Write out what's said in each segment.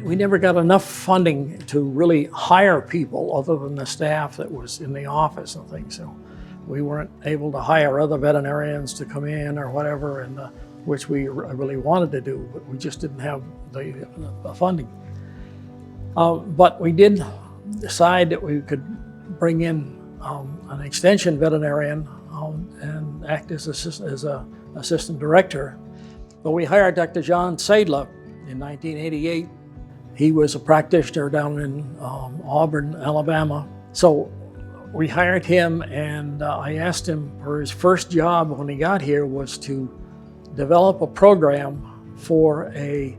We never got enough funding to really hire people other than the staff that was in the office and things. So we weren't able to hire other veterinarians to come in or whatever, and which we really wanted to do, but we just didn't have the funding. But we did decide that we could bring in an extension veterinarian and act as an assistant director. But we hired Dr. John Seidler in 1988. He was a practitioner down in Auburn, Alabama. So we hired him, and I asked him for his first job when he got here was to develop a program for a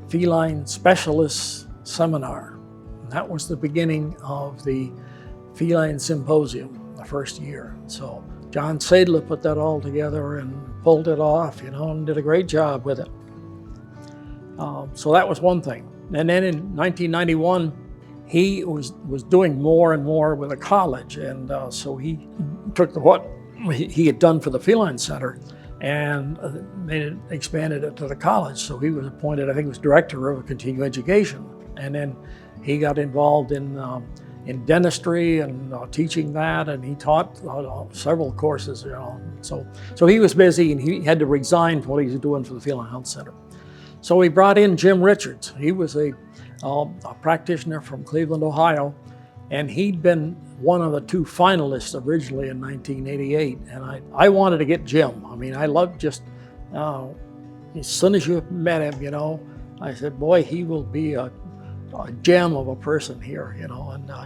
feline specialist seminar. And that was the beginning of the Feline Symposium, the first year. So John Seidler put that all together and pulled it off, and did a great job with it. So that was one thing. And then in 1991, he was doing more and more with a college, and so he took what he had done for the Feline Center and expanded it to the college. So he was appointed, I think, was director of continuing education, and then he got involved in dentistry and teaching that, and he taught several courses. So he was busy, and he had to resign from what he was doing for the Feline Health Center. So we brought in Jim Richards. He was a practitioner from Cleveland, Ohio, and he'd been one of the two finalists originally in 1988. And I wanted to get Jim. I mean, I loved just, as soon as you met him, I said, boy, he will be a gem of a person here, and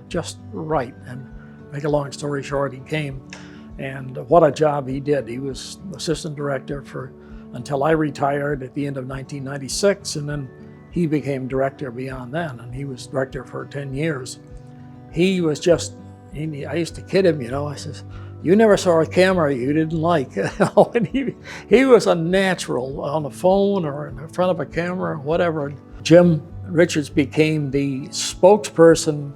just right. And make a long story short, he came, and what a job he did. He was assistant director until I retired at the end of 1996, and then he became director beyond then, and he was director for 10 years. He was just, I used to kid him, I says, you never saw a camera you didn't like. And he was a natural on the phone or in front of a camera, whatever. Jim Richards became the spokesperson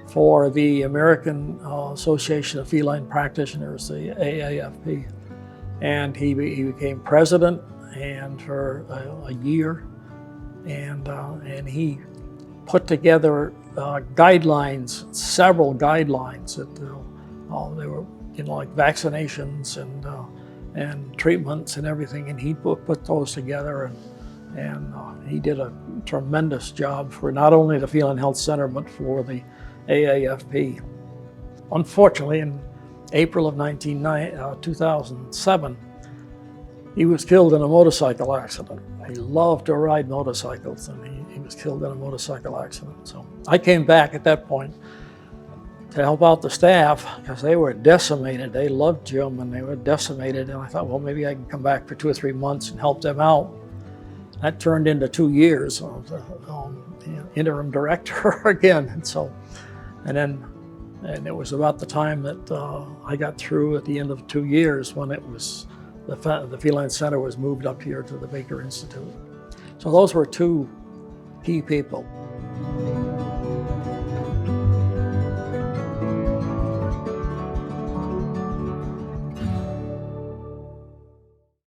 for the American Association of Feline Practitioners, the AAFP. And he became president and for a year, and he put together guidelines, several guidelines that they were like vaccinations and treatments and everything, and he put those together, and he did a tremendous job for not only the Feline Health Center but for the AAFP. Unfortunately, in April of 2007, he was killed in a motorcycle accident. He loved to ride motorcycles, and he was killed in a motorcycle accident. So I came back at that point to help out the staff because they were decimated. They loved Jim, and they were decimated, and I thought, well, maybe I can come back for 2 or 3 months and help them out. That turned into 2 years of interim director again, and it was about the time that I got through at the end of 2 years when it was the Feline Center was moved up here to the Baker Institute. So those were two key people.